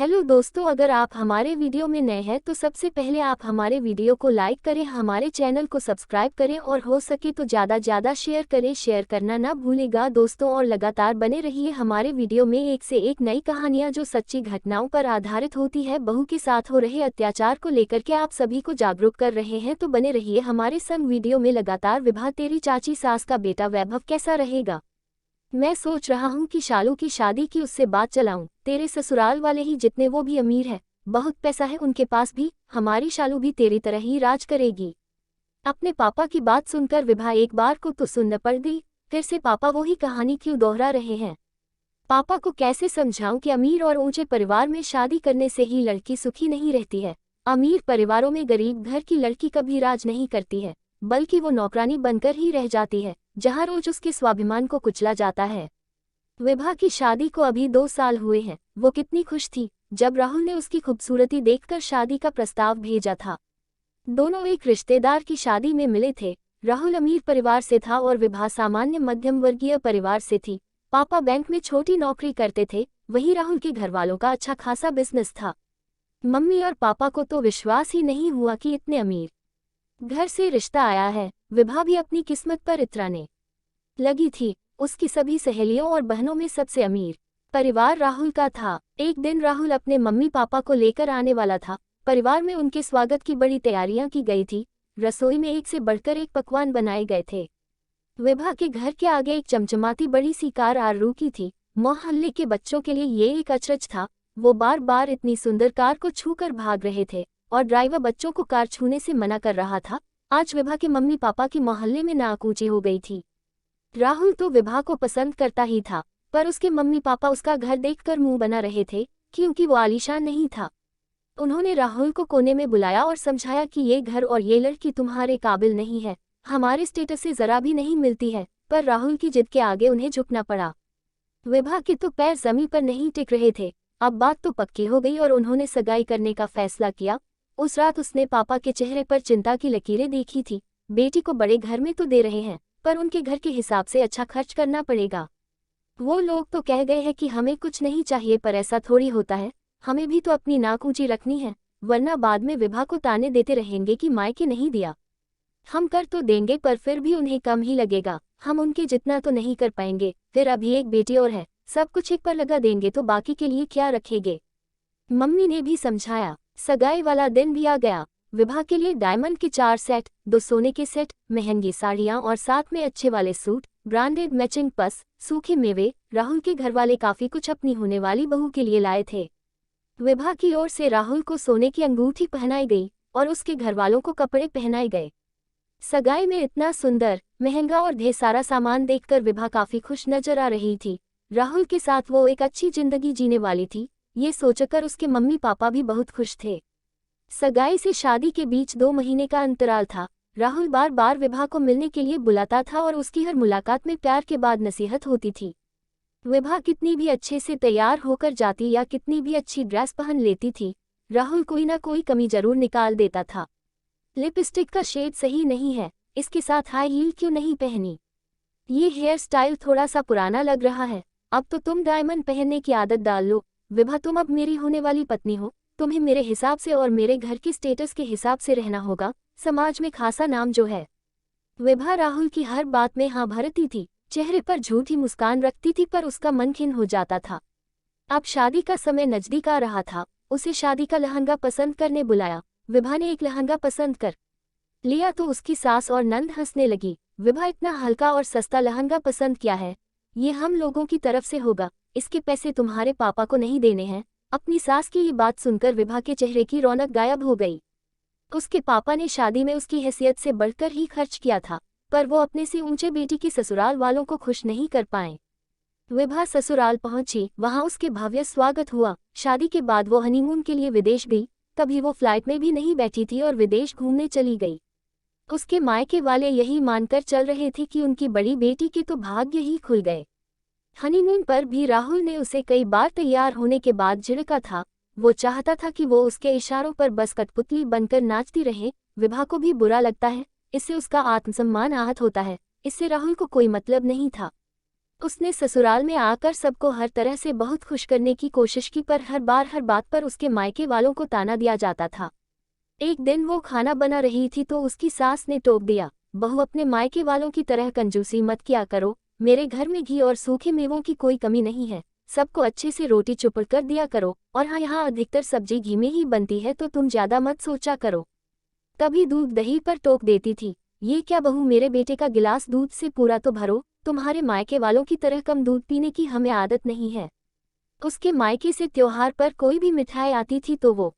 Hello दोस्तों, अगर आप हमारे वीडियो में नए हैं तो सबसे पहले आप हमारे वीडियो को लाइक करें, हमारे चैनल को सब्सक्राइब करें और हो सके तो ज़्यादा शेयर करें। शेयर करना ना भूलिएगा दोस्तों, और लगातार बने रहिए हमारे वीडियो में एक से एक नई कहानियां जो सच्ची घटनाओं पर आधारित होती है। बहू के साथ हो रहे अत्याचार को लेकर के आप सभी को जागरूक कर रहे हैं, तो बने रहिए हमारे संग वीडियो में लगातार। विभा, तेरी चाची सास का बेटा वैभव कैसा रहेगा? मैं सोच रहा हूँ कि शालू की शादी की उससे बात चलाऊं। तेरे ससुराल वाले ही जितने वो भी अमीर है, बहुत पैसा है उनके पास भी। हमारी शालू भी तेरी तरह ही राज करेगी। अपने पापा की बात सुनकर विभा एक बार को तो सुन्न पड़ गई। फिर से पापा वही कहानी क्यों दोहरा रहे हैं? पापा को कैसे समझाऊं कि अमीर और ऊंचे परिवार में शादी करने से ही लड़की सुखी नहीं रहती है। अमीर परिवारों में गरीब घर की लड़की कभी राज नहीं करती है, बल्कि वो नौकरानी बनकर ही रह जाती है, जहाँ रोज उसके स्वाभिमान को कुचला जाता है। विभा की शादी को अभी 2 साल हुए हैं। वो कितनी खुश थी जब राहुल ने उसकी खूबसूरती देखकर शादी का प्रस्ताव भेजा था। दोनों एक रिश्तेदार की शादी में मिले थे। राहुल अमीर परिवार से था और विभा सामान्य मध्यम वर्गीय परिवार से थी। पापा बैंक में छोटी नौकरी करते थे, वहीं राहुल के घर वालों का अच्छा खासा बिजनेस था। मम्मी और पापा को तो विश्वास ही नहीं हुआ कि इतने अमीर घर से रिश्ता आया है। विभा भी अपनी किस्मत पर इतराने लगी थी। उसकी सभी सहेलियों और बहनों में सबसे अमीर परिवार राहुल का था। एक दिन राहुल अपने मम्मी पापा को लेकर आने वाला था। परिवार में उनके स्वागत की बड़ी तैयारियां की गई थी। रसोई में एक से बढ़कर एक पकवान बनाए गए थे। विभा के घर के आगे एक चमचमाती बड़ी सी कार आ रुकी थी। मोहल्ले के बच्चों के लिए ये एक अचरज था। वो बार बार इतनी सुंदर कार को छूकर भाग रहे थे और ड्राइवर बच्चों को कार छूने से मना कर रहा था। आज विभा के मम्मी पापा की मोहल्ले में नाक ऊंची हो गई थी। राहुल तो विभा को पसंद करता ही था, पर उसके मम्मी पापा उसका घर देखकर मुंह बना रहे थे, क्योंकि वो आलीशान नहीं था। उन्होंने राहुल को कोने में बुलाया और समझाया कि ये घर और ये लड़की तुम्हारे काबिल नहीं है, हमारे स्टेटस से जरा भी नहीं मिलती है। पर राहुल की जिद के आगे उन्हें झुकना पड़ा। विभा के तो पैर जमीन पर नहीं टिक रहे थे। अब बात तो पक्की हो गई और उन्होंने सगाई करने का फैसला किया। उस रात उसने पापा के चेहरे पर चिंता की लकीरें देखी थी। बेटी को बड़े घर में तो दे रहे हैं, पर उनके घर के हिसाब से अच्छा खर्च करना पड़ेगा। वो लोग तो कह गए हैं कि हमें कुछ नहीं चाहिए, पर ऐसा थोड़ी होता है। हमें भी तो अपनी नाक ऊंची रखनी है, वरना बाद में विभा को ताने देते रहेंगे कि मायके नहीं दिया। हम कर तो देंगे, पर फिर भी उन्हें कम ही लगेगा। हम उनके जितना तो नहीं कर पाएंगे। फिर अभी एक बेटी और है, सब कुछ एक पर लगा देंगे तो बाकी के लिए क्या रखेंगे? मम्मी ने भी समझाया। सगाई वाला दिन भी आ गया। विभा के लिए डायमंड के 4 सेट, 2 सोने के सेट, महंगी साड़ियां और साथ में अच्छे वाले सूट, ब्रांडेड मैचिंग पर्स, सूखे मेवे। राहुल के घर वाले काफी कुछ अपनी होने वाली बहू के लिए लाए थे। विभा की ओर से राहुल को सोने की अंगूठी पहनाई गई और उसके घर वालों को कपड़े पहनाए गए। सगाई में इतना सुंदर, महंगा और ढेर सारा सामान देखकर विभा काफी खुश नजर आ रही थी। राहुल के साथ वो एक अच्छी जिंदगी जीने वाली थी, ये सोचकर उसके मम्मी पापा भी बहुत खुश थे। सगाई से शादी के बीच 2 महीने का अंतराल था। राहुल बार बार विभा को मिलने के लिए बुलाता था और उसकी हर मुलाकात में प्यार के बाद नसीहत होती थी। विभा कितनी भी अच्छे से तैयार होकर जाती या कितनी भी अच्छी ड्रेस पहन लेती थी, राहुल कोई ना कोई कमी जरूर निकाल देता था। लिपस्टिक का शेड सही नहीं है, इसके साथ हाई हील क्यों नहीं पहनी? ये हेयर स्टाइल थोड़ा सा पुराना लग रहा है, अब तो तुम डायमंड पहनने की आदत डाल लो। विभा, तुम अब मेरी होने वाली पत्नी हो, तुम्हें मेरे हिसाब से और मेरे घर की स्टेटस के हिसाब से रहना होगा, समाज में खासा नाम जो है। विभा राहुल की हर बात में हाँ भरती थी, चेहरे पर झूठी मुस्कान रखती थी, पर उसका मन खिन्न हो जाता था। अब शादी का समय नजदीक आ रहा था। उसे शादी का लहंगा पसंद करने बुलाया। विभा ने एक लहंगा पसंद कर लिया तो उसकी सास और नंद हंसने लगी। विभा, इतना हल्का और सस्ता लहंगा पसंद किया है? ये हम लोगों की तरफ से होगा, इसके पैसे तुम्हारे पापा को नहीं देने हैं। अपनी सास की ये बात सुनकर विभा के चेहरे की रौनक गायब हो गई। उसके पापा ने शादी में उसकी हैसियत से बढ़कर ही खर्च किया था, पर वो अपने से ऊंचे बेटी की ससुराल वालों को खुश नहीं कर पाए। विभा ससुराल पहुंची, वहां उसके भव्य स्वागत हुआ। शादी के बाद वो हनीमून के लिए विदेश गई। कभी वो फ्लाइट में भी नहीं बैठी थी और विदेश घूमने चली गई। उसके मायके वाले यही मानकर चल रहे थे कि उनकी बड़ी बेटी के तो भाग्य ही खुल गए। हनीमून पर भी राहुल ने उसे कई बार तैयार होने के बाद झिड़का था। वो चाहता था कि वो उसके इशारों पर बस कठपुतली बनकर नाचती रहे। विभा को भी बुरा लगता है, इससे उसका आत्मसम्मान आहत होता है। इससे राहुल को कोई मतलब नहीं था। उसने ससुराल में आकर सबको हर तरह से बहुत खुश करने की कोशिश की, पर हर बात पर उसके मायके वालों को ताना दिया जाता था। एक दिन वो खाना बना रही थी तो उसकी सास ने टोक दिया, बहू अपने मायके वालों की तरह कंजूसी मत किया करो, मेरे घर में घी और सूखे मेवों की कोई कमी नहीं है, सबको अच्छे से रोटी चुपड़ कर दिया करो, और हाँ यहाँ अधिकतर सब्जी घी में ही बनती है तो तुम ज्यादा मत सोचा करो। कभी दूध दही पर टोक देती थी, ये क्या बहू, मेरे बेटे का गिलास दूध से पूरा तो भरो, तुम्हारे मायके वालों की तरह कम दूध पीने की हमें आदत नहीं है। उसके मायके से त्योहार पर कोई भी मिठाई आती थी तो वो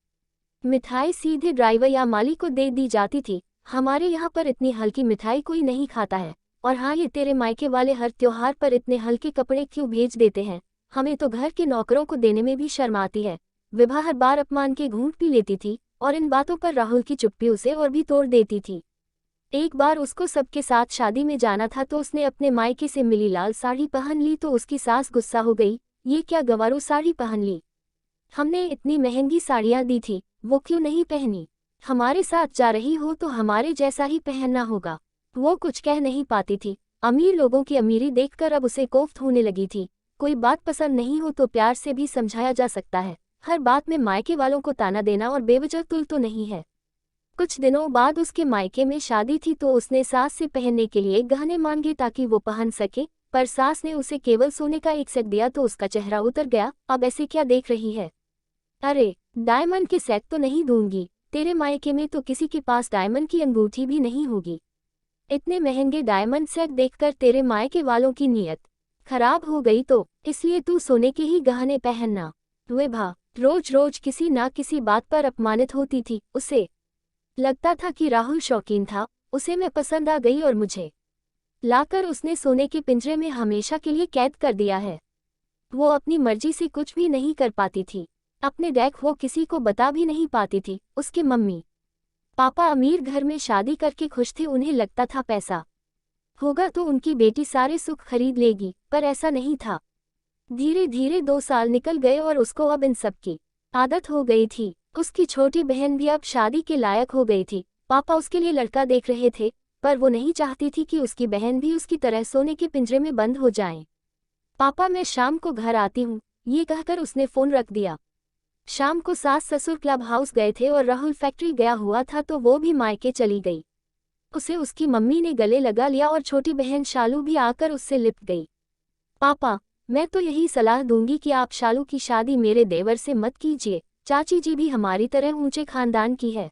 मिठाई सीधे ड्राइवर या माली को दे दी जाती थी। हमारे यहाँ पर इतनी हल्की मिठाई कोई नहीं खाता है, और हाँ ये तेरे मायके वाले हर त्योहार पर इतने हल्के कपड़े क्यों भेज देते हैं, हमें तो घर के नौकरों को देने में भी शर्म आती है। विभा हर बार अपमान के घूंट पी लेती थी और इन बातों पर राहुल की चुप्पी उसे और भी तोड़ देती थी। एक बार उसको सबके साथ शादी में जाना था तो उसने अपने मायके से मिली लाल साड़ी पहन ली तो उसकी सास गुस्सा हो गई, ये क्या गंवारू साड़ी पहन ली, हमने इतनी महंगी साड़ियाँ दी थी, वो क्यों नहीं पहनी, हमारे साथ जा रही हो तो हमारे जैसा ही पहनना होगा। वो कुछ कह नहीं पाती थी, अमीर लोगों की अमीरी देखकर अब उसे कोफ्त होने लगी थी। कोई बात पसंद नहीं हो तो प्यार से भी समझाया जा सकता है, हर बात में मायके वालों को ताना देना और बेवजह तुल तो नहीं है। कुछ दिनों बाद उसके मायके में शादी थी तो उसने सास से पहनने के लिए गहने मांगे ताकि वो पहन सके, पर सास ने उसे केवल सोने का एक सेट दिया तो उसका चेहरा उतर गया। अब ऐसे क्या देख रही है, अरे डायमंड के सेट तो नहीं दूंगी, तेरे मायके में तो किसी के पास डायमंड की अंगूठी भी नहीं होगी, इतने महंगे डायमंड सेट देखकर तेरे मायके वालों की नीयत खराब हो गई तो इसलिए तू सोने के ही गहने पहनना। विभा रोज रोज किसी ना किसी बात पर अपमानित होती थी, उसे लगता था कि राहुल शौकीन था, उसे मैं पसंद आ गई और मुझे लाकर उसने सोने के पिंजरे में हमेशा के लिए कैद कर दिया है। वो अपनी मर्जी से कुछ भी नहीं कर पाती थी, अपने देख वो किसी को बता भी नहीं पाती थी। उसके मम्मी पापा अमीर घर में शादी करके खुश थे, उन्हें लगता था पैसा होगा तो उनकी बेटी सारे सुख खरीद लेगी, पर ऐसा नहीं था। धीरे धीरे 2 साल निकल गए और उसको अब इन सब की आदत हो गई थी। उसकी छोटी बहन भी अब शादी के लायक हो गई थी। पापा उसके लिए लड़का देख रहे थे, पर वो नहीं चाहती थी कि उसकी बहन भी उसकी तरह सोने के पिंजरे में बंद हो जाए। पापा मैं शाम को घर आती हूँ, ये कहकर उसने फ़ोन रख दिया। शाम को सास ससुर क्लब हाउस गए थे और राहुल फैक्ट्री गया हुआ था तो वो भी मायके चली गई। उसे उसकी मम्मी ने गले लगा लिया और छोटी बहन शालू भी आकर उससे लिपट गई। पापा मैं तो यही सलाह दूंगी कि आप शालू की शादी मेरे देवर से मत कीजिए, चाची जी भी हमारी तरह ऊंचे खानदान की है।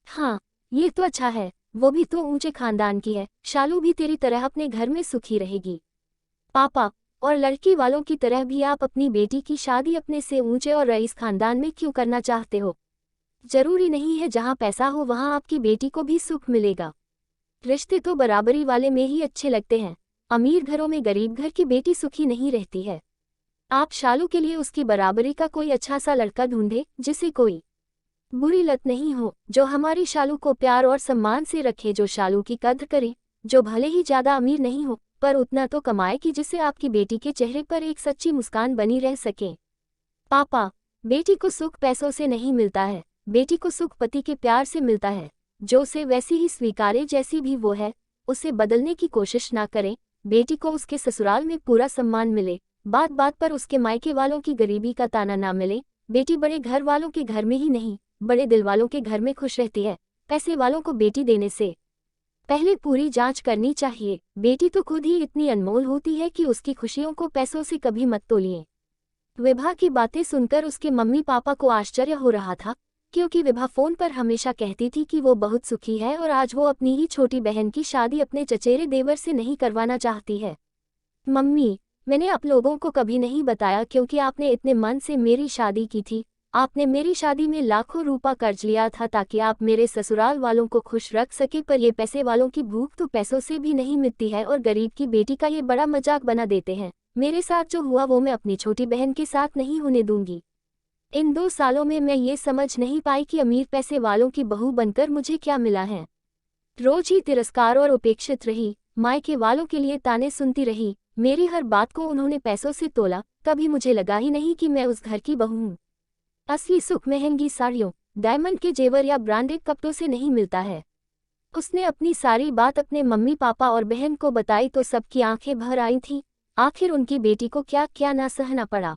हाँ ये तो अच्छा है, वो भी तो ऊंचे खानदान की है, शालू भी तेरी तरह अपने घर में सुखी रहेगी। पापा और लड़की वालों की तरह भी आप अपनी बेटी की शादी अपने से ऊंचे और रईस खानदान में क्यों करना चाहते हो? जरूरी नहीं है जहाँ पैसा हो वहाँ आपकी बेटी को भी सुख मिलेगा। रिश्ते तो बराबरी वाले में ही अच्छे लगते हैं, अमीर घरों में गरीब घर की बेटी सुखी नहीं रहती है। आप शालू के लिए उसकी बराबरी का कोई अच्छा सा लड़का ढूंढे जिसे कोई बुरी लत नहीं हो, जो हमारी शालू को प्यार और सम्मान से रखे, जो शालू की कद्र करे, जो भले ही ज्यादा अमीर नहीं हो पर उतना तो कमाए कि जिससे आपकी बेटी के चेहरे पर एक सच्ची मुस्कान बनी रह सके। पापा बेटी को सुख पैसों से नहीं मिलता है, बेटी को सुख पति के प्यार से मिलता है, जो उसे वैसी ही स्वीकारे जैसी भी वो है, उसे बदलने की कोशिश ना करें। बेटी को उसके ससुराल में पूरा सम्मान मिले, बात बात पर उसके मायके वालों की गरीबी का ताना ना मिले। बेटी बड़े घर वालों के घर में ही नहीं, बड़े दिल वालों के घर में खुश रहती है। पैसे वालों को बेटी देने से पहले पूरी जांच करनी चाहिए। बेटी तो खुद ही इतनी अनमोल होती है कि उसकी खुशियों को पैसों से कभी मत तोलिए। विभा की बातें सुनकर उसके मम्मी पापा को आश्चर्य हो रहा था, क्योंकि विभा फोन पर हमेशा कहती थी कि वो बहुत सुखी है और आज वो अपनी ही छोटी बहन की शादी अपने चचेरे देवर से नहीं करवाना चाहती है। मम्मी मैंने आप लोगों को कभी नहीं बताया क्योंकि आपने इतने मन से मेरी शादी की थी। आपने मेरी शादी में लाखों रुपया कर्ज लिया था ताकि आप मेरे ससुराल वालों को खुश रख सके, पर ये पैसे वालों की भूख तो पैसों से भी नहीं मिटती है और गरीब की बेटी का ये बड़ा मजाक बना देते हैं। मेरे साथ जो हुआ वो मैं अपनी छोटी बहन के साथ नहीं होने दूंगी। इन 2 सालों में मैं ये समझ नहीं पाई कि अमीर पैसे वालों की बहू बनकर मुझे क्या मिला है। रोज ही तिरस्कार और उपेक्षित रही, मायके वालों के लिए ताने सुनती रही। मेरी हर बात को उन्होंने पैसों से तोला, कभी मुझे लगा ही नहीं कि मैं उस घर की बहू हूँ। असली सुख महंगी साड़ियों, डायमंड के जेवर या ब्रांडेड कपड़ों से नहीं मिलता है। उसने अपनी सारी बात अपने मम्मी पापा और बहन को बताई तो सबकी आंखें भर आई थीं। आखिर उनकी बेटी को क्या क्या ना सहना पड़ा।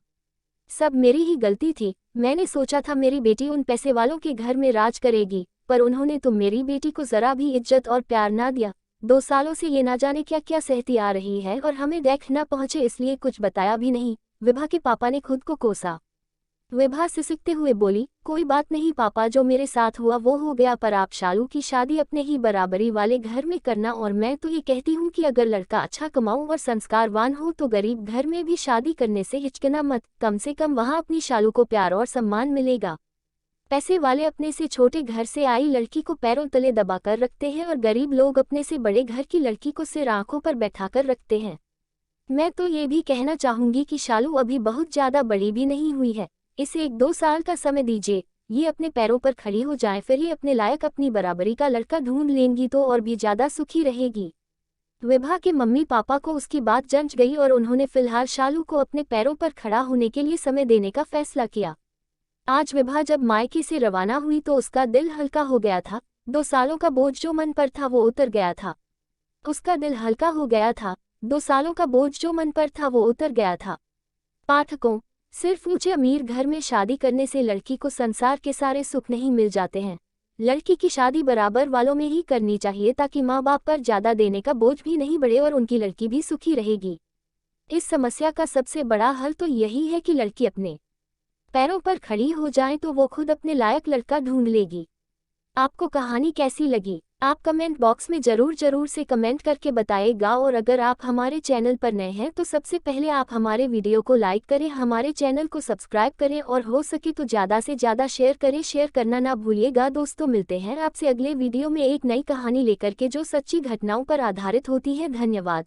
सब मेरी ही गलती थी। मैंने सोचा था मेरी बेटी उन पैसे वालों के घर में राज करेगी, पर उन्होंने तो मेरी बेटी को जरा भी इज्जत और प्यार ना दिया। 2 सालों से ये ना जाने क्या क्या सहती आ रही है और हमें देख न पहुंचे इसलिए कुछ बताया भी नहीं। विभा के पापा ने खुद को कोसा। विभा सिसकते हुए बोली, कोई बात नहीं पापा, जो मेरे साथ हुआ वो हो गया, पर आप शालू की शादी अपने ही बराबरी वाले घर में करना। और मैं तो ये कहती हूँ कि अगर लड़का अच्छा कमाऊं और संस्कारवान हो तो गरीब घर में भी शादी करने से हिचकना मत, कम से कम वहाँ अपनी शालू को प्यार और सम्मान मिलेगा। पैसे वाले अपने से छोटे घर से आई लड़की को पैरों तले दबाकर रखते हैं और गरीब लोग अपने से बड़े घर की लड़की को सिर आंखों पर बैठाकर रखते हैं। मैं तो ये भी कहना चाहूंगी कि शालू अभी बहुत ज्यादा बड़ी भी नहीं हुई है, इसे 1-2 साल का समय दीजिए, ये अपने पैरों पर खड़ी हो जाए, फिर ये अपने लायक अपनी बराबरी का लड़का ढूंढ लेंगी तो और भी ज्यादा सुखी रहेगी। विभा के मम्मी पापा को उसकी बात जंच गई और उन्होंने फिलहाल शालू को अपने पैरों पर खड़ा होने के लिए समय देने का फैसला किया। आज विभा जब मायके से रवाना हुई तो उसका दिल हल्का हो गया था। 2 सालों का बोझ जो मन पर था वो उतर गया था। उसका दिल हल्का हो गया था। 2 सालों का बोझ जो मन पर था वो उतर गया था। पाठकों, सिर्फ ऊंचे अमीर घर में शादी करने से लड़की को संसार के सारे सुख नहीं मिल जाते हैं। लड़की की शादी बराबर वालों में ही करनी चाहिए ताकि माँ बाप पर ज्यादा देने का बोझ भी नहीं बढ़े और उनकी लड़की भी सुखी रहेगी। इस समस्या का सबसे बड़ा हल तो यही है कि लड़की अपने पैरों पर खड़ी हो जाए तो वो खुद अपने लायक लड़का ढूंढ लेगी। आपको कहानी कैसी लगी? आप कमेंट बॉक्स में जरूर से कमेंट करके बताइएगा। और अगर आप हमारे चैनल पर नए हैं तो सबसे पहले आप हमारे वीडियो को लाइक करें, हमारे चैनल को सब्सक्राइब करें और हो सके तो ज़्यादा से ज़्यादा शेयर करें। शेयर करना ना भूलिएगा। दोस्तों, मिलते हैं आपसे अगले वीडियो में एक नई कहानी लेकर के जो सच्ची घटनाओं पर आधारित होती है। धन्यवाद।